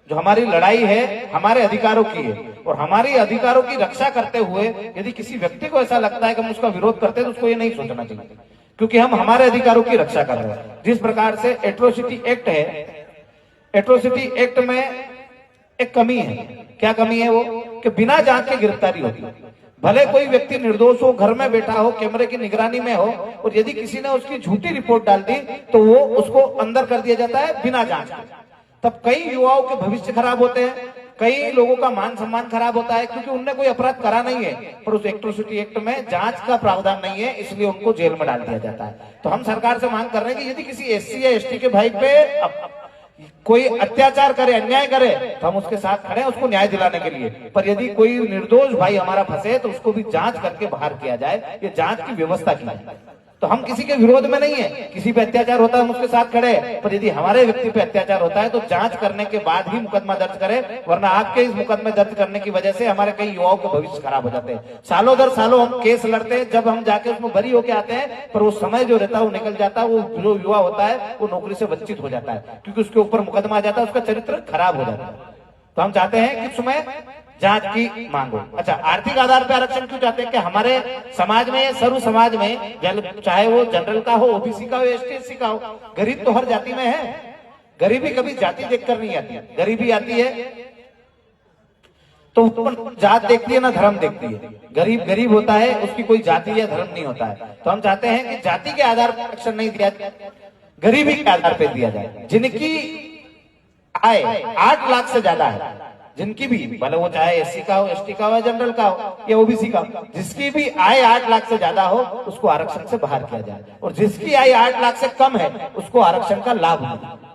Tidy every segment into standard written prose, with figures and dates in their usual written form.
जो हमारी लड़ाई है हमारे अधिकारों की है, और हमारी अधिकारों की रक्षा करते हुए यदि किसी व्यक्ति को ऐसा लगता है कि हम उसका विरोध करते हैं तो उसको ये नहीं सोचना चाहिए, क्योंकि हम हमारे अधिकारों की रक्षा कर रहे हैं। जिस प्रकार से एट्रोसिटी एक्ट है, एट्रोसिटी एक्ट में एक कमी है। क्या कमी है वो? कि बिना जांच के गिरफ्तारी होती है। भले कोई व्यक्ति निर्दोष हो, घर में बैठा हो, कैमरे की निगरानी में हो, और यदि किसी ने उसकी झूठी रिपोर्ट डाल दी तो वो उसको अंदर कर दिया जाता है बिना जांच के। तब कई युवाओं के भविष्य खराब होते हैं, कई लोगों का मान सम्मान खराब होता है, क्योंकि उनने कोई अपराध करा नहीं है, पर उस एट्रोसिटी एक्ट में जांच का प्रावधान नहीं है, इसलिए उनको जेल में डाल दिया जाता है। तो हम सरकार से मांग कर रहे हैं कि यदि किसी एससी या एसटी के भाई पे कोई अत्याचार करे, अन्याय करे, तो हम उसके साथ खड़े हैं उसको न्याय दिलाने के लिए। पर यदि कोई निर्दोष भाई हमारा फंसे तो उसको भी जांच करके बाहर किया जाए, ये जांच की व्यवस्था की जाए। तो हम किसी के विरोध में नहीं है, किसी पे अत्याचार होता है हम उसके साथ खड़े हैं, पर यदि हमारे व्यक्ति पे अत्याचार होता है तो जांच करने के बाद ही मुकदमा दर्ज करें, वरना आपके इस मुकदमे दर्ज करने की वजह से हमारे कई युवाओं के भविष्य खराब हो जाते हैं। सालों दर सालों हम केस लड़ते हैं, जब हम जाके उसमें बरी होके आते हैं, पर वो समय जो रहता है वो निकल जाता है, वो जो युवा होता है वो नौकरी से वंचित हो जाता है, क्योंकि उसके ऊपर मुकदमा आ जाता है, उसका चरित्र खराब हो जाता है। तो हम चाहते हैं कि उसमें जांच की मांग हो। अच्छा, आर्थिक आधार पर आरक्षण क्यों चाहते हैं? कि हमारे समाज में, सर्व समाज में, चाहे वो जनरल का हो, ओबीसी का हो, एसटी का हो, गरीब तो हर जाति में है। गरीबी कभी जाति देखकर नहीं आती, गरीबी आती है तो जात देखती है ना धर्म देखती है। गरीब गरीब होता है, उसकी कोई जाति या धर्म नहीं होता है। तो हम चाहते हैं कि जाति के आधार पर आरक्षण नहीं दिया जाए, गरीबी के आधार पर दिया जाए। जिनकी आय 8 लाख से ज्यादा है, जिनकी भी, भले वो चाहे एससी का हो, एसटी का हो, जनरल का हो या ओबीसी का हो, जिसकी भी आय 8 लाख से ज्यादा हो उसको आरक्षण से बाहर किया जाए, और जिसकी आय 8 लाख से कम है उसको आरक्षण का लाभ मिले।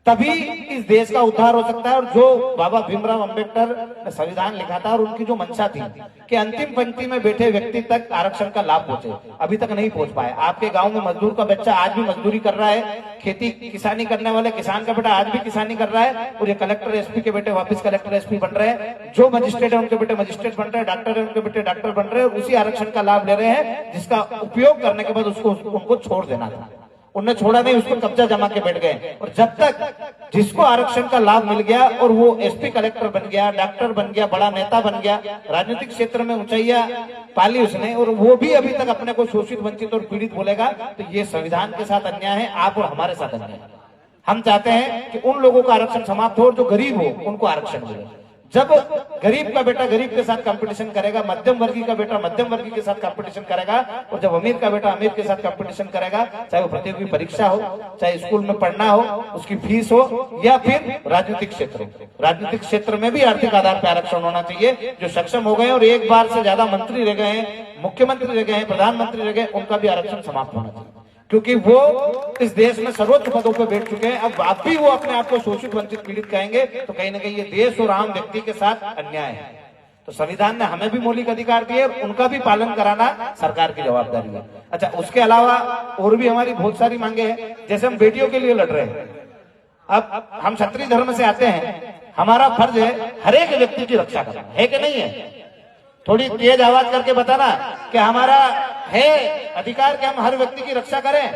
तभी इस देश का उद्धार हो सकता है। और जो बाबा भीमराव अंबेडकर ने संविधान लिखा था और उनकी जो मंशा थी कि अंतिम पंक्ति में बैठे व्यक्ति तक आरक्षण का लाभ पहुंचे, अभी तक नहीं पहुंच पाए। आपके गांव में मजदूर का बच्चा आज भी मजदूरी कर रहा है, खेती किसानी करने वाले किसान का बेटा आज भी किसानी कर रहा है, और ये कलेक्टर एसपी के बेटे वापस कलेक्टर एसपी बन रहे हैं, जो मजिस्ट्रेट है उनके बेटे मजिस्ट्रेट बन रहे हैं, डॉक्टर है उनके बेटे डॉक्टर बन रहे हैं, उसी आरक्षण का लाभ ले रहे हैं, जिसका उपयोग करने के बाद उसको उनको छोड़ देना था। उन्हें छोड़ा नहीं, उसको कब्जा जमा के बैठ गए। और जब तक जिसको आरक्षण का लाभ मिल गया और वो एसपी कलेक्टर बन गया, डॉक्टर बन गया, बड़ा नेता बन गया, राजनीतिक क्षेत्र में ऊंचाइयां पाली उसने, और वो भी अभी तक अपने को शोषित, वंचित और पीड़ित बोलेगा, तो ये संविधान के साथ अन्याय है, आप और हमारे साथ अन्याय है। हम चाहते हैं कि उन लोगों का आरक्षण समाप्त हो और जो गरीब हो उनको आरक्षण मिले। जब गरीब का बेटा गरीब के साथ कंपटीशन करेगा, मध्यम वर्गीय का बेटा मध्यम वर्गीय के साथ कंपटीशन करेगा, और जब अमीर का बेटा अमीर के साथ कंपटीशन करेगा, चाहे वो प्रतियोगी परीक्षा हो, चाहे स्कूल में पढ़ना हो, उसकी फीस हो, या फिर राजनीतिक क्षेत्र हो, राजनीतिक क्षेत्र में भी आर्थिक आधार पर आरक्षण होना चाहिए। जो सक्षम हो गए और एक बार से ज्यादा मंत्री रह गए हैं, मुख्यमंत्री रह गए हैं, प्रधानमंत्री रह गए, उनका भी आरक्षण समाप्त होना चाहिए, क्योंकि वो इस देश में सर्वोच्च पदों पर बैठ चुके हैं। अब आप भी वो अपने आप को शोषित, वंचित, पीड़ित कहेंगे तो कहीं ना कहीं ये देश और आम व्यक्ति के साथ अन्याय है। तो संविधान ने हमें भी मौलिक अधिकार दिए, उनका भी पालन कराना सरकार की जवाबदारी है। अच्छा, उसके अलावा और भी हमारी बहुत सारी मांगे हैं, जैसे हम बेटियों के लिए लड़ रहे हैं। अब हम क्षत्रिय धर्म से आते हैं, हमारा फर्ज है हर एक व्यक्ति की रक्षा करना, है कि नहीं है? थोड़ी तेज आवाज करके बताना कि हमारा है अधिकार कि हम हर व्यक्ति की रक्षा करें।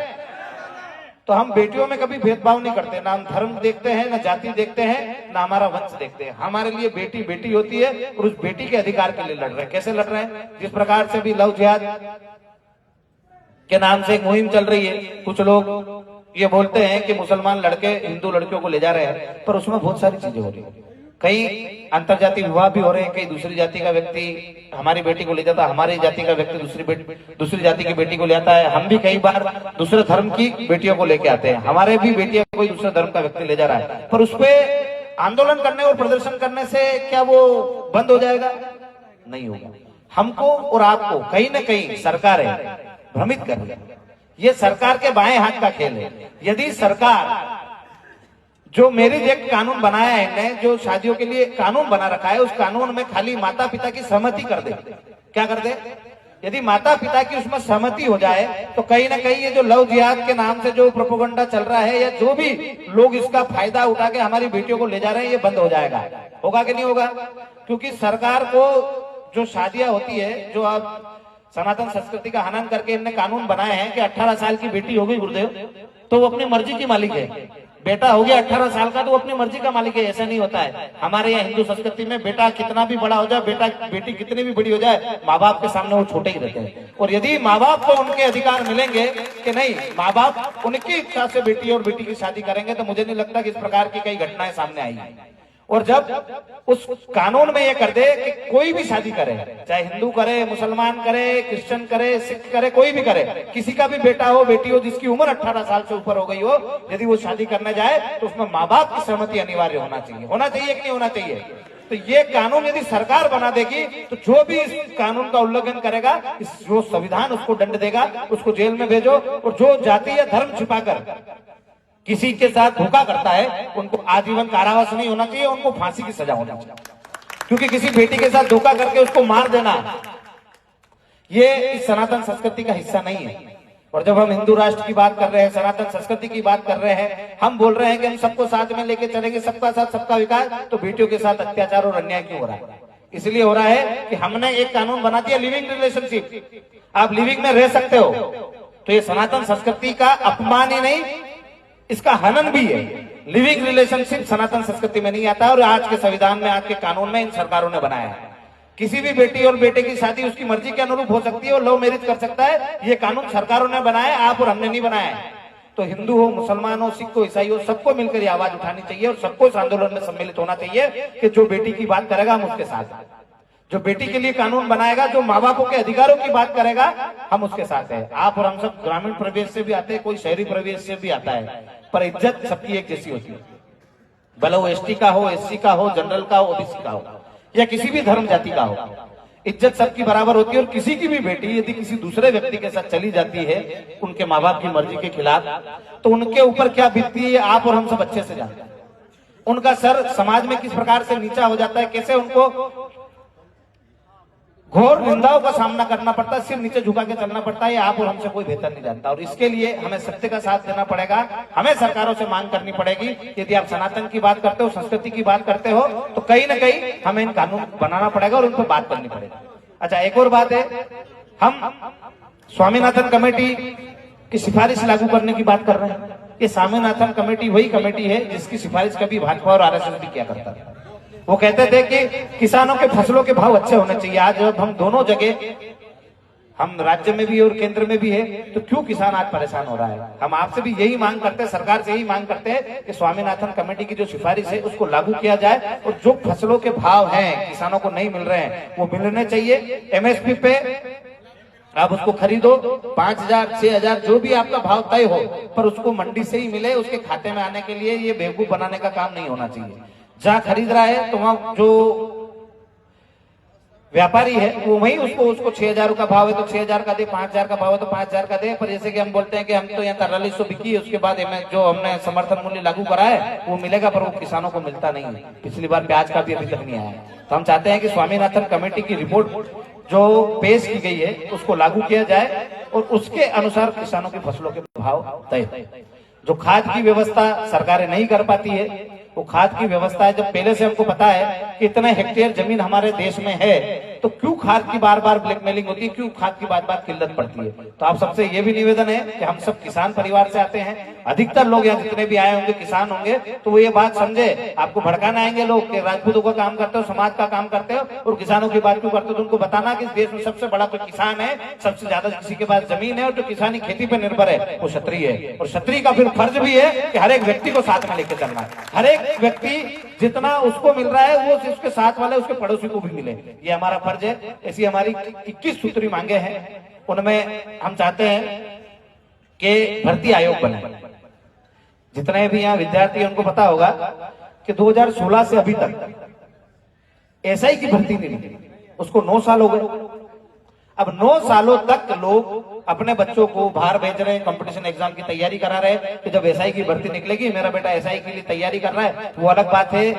तो हम बेटियों में कभी भेदभाव नहीं करते, ना हम धर्म देखते हैं, ना जाति देखते हैं, ना हमारा वंश देखते हैं। हमारे लिए बेटी बेटी होती है, और उस बेटी के अधिकार के लिए लड़ रहे हैं। कैसे लड़ रहे हैं? जिस प्रकार से भी लव जिहाद के नाम से एक मुहिम चल रही है। कुछ लोग ये बोलते हैं कि मुसलमान लड़के हिंदू लड़कियों को ले जा रहे हैं, पर उसमें बहुत सारी चीजें हो रही है। कई अंतरजातीय विवाह भी हो रहे हैं, कई दूसरी जाति का व्यक्ति हमारी बेटी को ले जाता है, हमारी जाति का व्यक्ति दूसरी जाति की बेटी को ले आता है। हम भी कई बार दूसरे धर्म की बेटियों को लेके आते हैं, हमारे भी बेटियां कोई दूसरे धर्म का व्यक्ति ले जा रहा है, पर उस पर आंदोलन करने और प्रदर्शन करने से क्या वो बंद हो जाएगा? नहीं होगा। हमको और आपको कहीं ना कहीं सरकारें भ्रमित कर रही है। ये सरकार के बाएं हाथ का खेल है। यदि सरकार जो मैरिज एक्ट कानून बनाया है इनने, जो शादियों के लिए कानून बना रखा है, उस कानून में खाली माता पिता की सहमति कर दे, क्या कर दे? यदि माता पिता की उसमें सहमति हो जाए तो कहीं ना कहीं ये जो लव जिहाद के नाम से जो प्रोपेगेंडा चल रहा है, या जो भी लोग इसका फायदा उठा के हमारी बेटियों को ले जा रहे हैं, ये बंद हो जाएगा। होगा कि नहीं होगा? क्योंकि सरकार को जो शादियां होती है, जो आप सनातन संस्कृति का हनन करके इनने कानून बनाए हैं कि 18 साल की बेटी हो गई गुरुदेव तो वो अपनी मर्जी की मालिक है, बेटा हो गया 18 साल का तो वो अपनी मर्जी का मालिक है, ऐसा नहीं होता है। हमारे यहाँ हिंदू संस्कृति में बेटा कितना भी बड़ा हो जाए, बेटा बेटी कितनी भी बड़ी हो जाए, माँ बाप के सामने वो छोटे ही रहते हैं। और यदि माँ बाप को उनके अधिकार मिलेंगे कि नहीं, माँ बाप उनकी इच्छा से बेटी और बेटी की शादी करेंगे, तो मुझे नहीं लगता कि इस प्रकार की कई घटनाएं सामने आएगी। और जब उस कानून में ये कर दे कि कोई भी शादी करे, चाहे हिंदू करे, मुसलमान करे, क्रिश्चियन करे, सिख करे, कोई भी करे, किसी का भी बेटा हो बेटी हो जिसकी उम्र 18 साल से ऊपर हो गई हो, यदि वो शादी करने जाए तो उसमें माँ बाप की सहमति अनिवार्य होना चाहिए। होना चाहिए कि नहीं होना चाहिए? तो ये कानून यदि सरकार बना देगी तो जो भी इस कानून का उल्लंघन करेगा, जो संविधान उसको दंड देगा, उसको जेल में भेजो। और जो जाति या धर्म छिपाकर किसी के साथ धोखा करता है उनको आजीवन कारावास नहीं होना चाहिए, उनको फांसी की सजा होना चाहिए। क्योंकि किसी बेटी के साथ धोखा करके उसको मार देना ये इस सनातन संस्कृति का हिस्सा नहीं है। और जब हम हिंदू राष्ट्र की बात कर रहे हैं, सनातन संस्कृति की बात कर रहे हैं, हम बोल रहे हैं कि हम सबको साथ में लेके चलेंगे, सबका साथ सबका विकास, तो बेटियों के साथ अत्याचार और अन्याय क्यों हो रहा है? इसलिए हो रहा है कि हमने एक कानून बना दिया, लिविंग रिलेशनशिप। आप लिविंग में रह सकते हो, तो ये सनातन संस्कृति का अपमान ही नहीं, इसका हनन भी है। लिविंग रिलेशनशिप सनातन संस्कृति में नहीं आता और आज के संविधान में, आज के कानून में इन सरकारों ने बनाया है। किसी भी बेटी और बेटे की शादी उसकी मर्जी के अनुरूप हो सकती है और लव मैरिज कर सकता है। ये कानून सरकारों ने बनाया, आप और हमने नहीं बनाया है। तो हिंदू हो, मुसलमान हो, सिख हो, ईसाई हो, सबको मिलकर ये आवाज उठानी चाहिए और सबको इस आंदोलन में सम्मिलित होना चाहिए कि जो बेटी की बात करेगा हम उसके साथ, जो बेटी के लिए कानून बनाएगा, जो माँ बापों के अधिकारों की बात करेगा, हम उसके साथ है। आप और हम सब ग्रामीण परिवेश से भी आते हैं, कोई शहरी परिवेश से भी आता है, पर इज्जत सबकी एक जैसी होती है। भले वो एसटी का हो, एससी का हो, जनरल का हो, ओबीसी का हो, या किसी भी धर्म जाति का हो, इज्जत सबकी बराबर होती है। और किसी की भी बेटी यदि किसी दूसरे व्यक्ति के साथ चली जाती है उनके माँ बाप की मर्जी के खिलाफ, तो उनके ऊपर क्या बीतती है आप और हम सब अच्छे से जानते हैं। उनका सर समाज में किस प्रकार से नीचा हो जाता है, कैसे उनको घोर निंदाओं का सामना करना पड़ता है, सिर नीचे झुका के चलना पड़ता है। आप और हमसे कोई बेहतर नहीं जानता। और इसके लिए हमें सत्य का साथ देना पड़ेगा। हमें सरकारों से मांग करनी पड़ेगी, यदि आप सनातन की बात करते हो, संस्कृति की बात करते हो, तो कहीं ना कहीं हमें इन कानून बनाना पड़ेगा और उन पर बात करनी पड़ेगी। अच्छा, एक और बात है, हम स्वामीनाथन कमेटी की सिफारिश लागू करने की बात कर रहे हैं। ये स्वामीनाथन कमेटी वही कमेटी है जिसकी सिफारिश कभी भाजपा और आरएसएस भी किया करता था। वो कहते थे कि किसानों के फसलों के भाव अच्छे होने चाहिए। आज जब हम दोनों जगह, हम राज्य में भी और केंद्र में भी है, तो क्यों किसान आज परेशान हो रहा है? हम आपसे भी यही मांग करते हैं, सरकार से यही मांग करते हैं कि स्वामीनाथन कमेटी की जो सिफारिश है उसको लागू किया जाए और जो फसलों के भाव हैं किसानों को नहीं मिल रहे हैं वो मिलने चाहिए। एमएसपी पे आप उसको खरीदो, 5,000 6,000 जो भी आपका भाव तय हो, पर उसको मंडी से ही मिले। उसके खाते में आने के लिए ये बेवकूफ बनाने का काम नहीं होना चाहिए। जहां खरीद रहा है तो वहां जो व्यापारी है वो वही उसको 6,000 का भाव है तो 6,000 का दे, 5,000 का भाव है तो 5,000 का दे। पर जैसे कि हम बोलते हैं कि हम तो यहाँ 4300 बिकी है, उसके बाद जो हमने समर्थन मूल्य लागू करा है वो मिलेगा, पर वो किसानों को मिलता नहीं है। पिछली बार प्याज का भी अभी तक नहीं आया। तो हम चाहते हैं कि स्वामीनाथन कमेटी की रिपोर्ट जो पेश की गई है उसको लागू किया जाए और उसके अनुसार किसानों के फसलों के भाव तय हो। जो खाद की व्यवस्था सरकारें नहीं कर पाती है, वो खाद की व्यवस्था है। जब पहले से हमको पता है कि इतने हेक्टेयर जमीन हमारे देश में है, तो क्यों खाद की बार बार ब्लैकमेलिंग होती है, क्यों खाद की बार बार किल्लत पड़ती है? तो आप सबसे ये भी निवेदन है कि हम सब किसान परिवार से आते हैं, अधिकतर लोग यहाँ जितने भी आए होंगे किसान होंगे, तो वो ये बात समझे। आपको भड़काना आएंगे लोग कि राजपूतों का काम करते हो, समाज का काम करते हो और किसानों की बात क्यों करते हो, तो उनको बताना कि इस देश में सबसे बड़ा कोई किसान है, सबसे ज्यादा किसी के पास जमीन है और जो किसानी खेती पर निर्भर है वो क्षत्रिय है। और क्षत्रिय का फिर फर्ज भी है कि हर एक व्यक्ति को साथ में लेकर चलना है। हर एक व्यक्ति जितना उसको मिल रहा है वो उसके साथ वाले उसके पड़ोसी को भी मिले, ये हमारा फर्ज है। ऐसी हमारी 21 सूत्री मांगे हैं, उनमें हम चाहते हैं कि भर्ती आयोग बने। जितने भी यहाँ विद्यार्थी हैं उनको पता होगा कि 2016 से अभी तक एसआई की भर्ती नहीं निकली, उसको 9 साल हो गए। अब 9 सालों तक लोग अपने बच्चों को बाहर भेज रहे हैं, कंपटीशन एग्जाम की तैयारी करा रहे हैं कि जब एसआई की भर्ती निकलेगी, मेरा बेटा एसआई के लिए तैयारी कर रहा है, वो अलग बात है,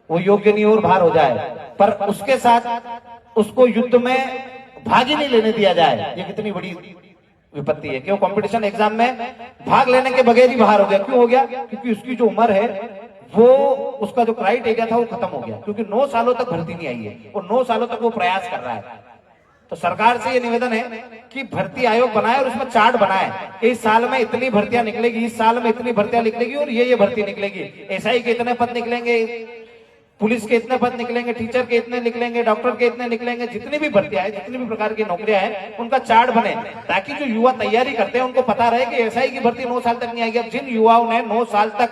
वो योग्य नहीं और बाहर हो जाए, पर उसके साथ उसको युद्ध में भाग ही नहीं लेने दिया जाए। ये कितनी बड़ी विपत्ति है। क्यों? कंपटीशन एग्जाम में भाग लेने के बगैर ही बाहर हो गया। क्यों हो गया? क्योंकि उसकी जो उम्र है वो, उसका जो क्राइटेरिया था वो खत्म हो गया, क्योंकि 9 सालों तक भर्ती नहीं आई है और 9 सालों तक वो प्रयास कर रहा है। तो सरकार से ये निवेदन है कि भर्ती आयोग बनाए और उसमें चार्ट बनाए कि इस साल में इतनी भर्तियां निकलेगी, इस साल में इतनी भर्तियां निकलेगी और ये भर्ती निकलेगी, एसआई के इतने पद निकलेंगे, पुलिस के इतने पद निकलेंगे, टीचर के इतने निकलेंगे, डॉक्टर के इतने निकलेंगे, जितनी भी भर्तियां है, जितनी भी प्रकार की नौकरियां हैं, उनका चार्ट बने, ताकि जो युवा तैयारी करते हैं उनको पता रहे कि एसआई की भर्ती 9 साल तक नहीं आएगी। अब जिन युवाओं ने 9 साल तक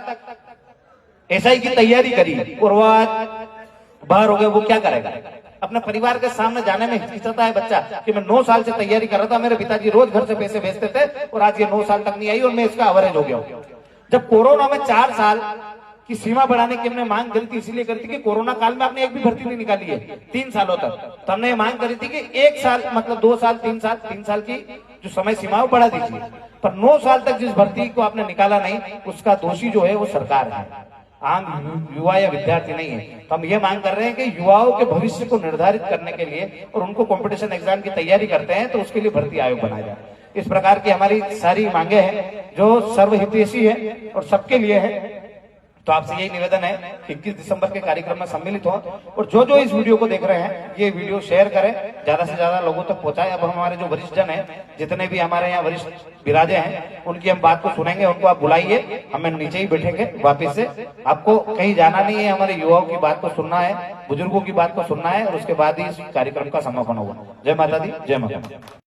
एसआई की तैयारी करी और वो आज बाहर हो गए, वो क्या करेगा? अपने परिवार के सामने जाने में हिचकिचाता है बच्चा कि मैं 9 साल से तैयारी कर रहा था, मेरे पिताजी रोज घर से पैसे भेजते थे और आज ये 9 साल तक नहीं आई और मैं इसका अवरेज हो गया हूं। जब कोरोना में 4 साल की सीमा बढ़ाने की हमने मांग करी थी, इसीलिए करी थी कि कोरोना काल में आपने एक भी भर्ती नहीं निकाली है 3 सालों तक, तो हमने ये मांग करी थी कि 1 साल मतलब 2 साल 3 साल की जो समय सीमा बढ़ा दीजिए, पर 9 साल तक जिस भर्ती को आपने निकाला नहीं, उसका दोषी जो है वो सरकार है, आम युवा या विद्यार्थी नहीं है। तो हम ये मांग कर रहे हैं कि युवाओं के भविष्य को निर्धारित करने के लिए और उनको कंपटीशन एग्जाम की तैयारी करते हैं तो उसके लिए भर्ती आयोग बनाया जाए। इस प्रकार की हमारी सारी मांगे हैं जो सर्वहितैषी है और सबके लिए है। तो आपसे यही निवेदन है कि 21 दिसंबर के कार्यक्रम में सम्मिलित हो और जो जो इस वीडियो को देख रहे हैं ये वीडियो शेयर करें, ज्यादा से ज्यादा लोगों तक पहुंचाएं। अब हमारे जो वरिष्ठ जन हैं, जितने भी हमारे यहाँ वरिष्ठ विराजे हैं, उनकी हम बात को सुनेंगे, उनको आप बुलाइए, हमें नीचे ही बैठेंगे वापिस से। आपको कहीं जाना नहीं है, हमारे युवाओं की बात को सुनना है, बुजुर्गों की बात को सुनना है और उसके बाद ही इस कार्यक्रम का समापन होगा। जय माता दी, जय माता।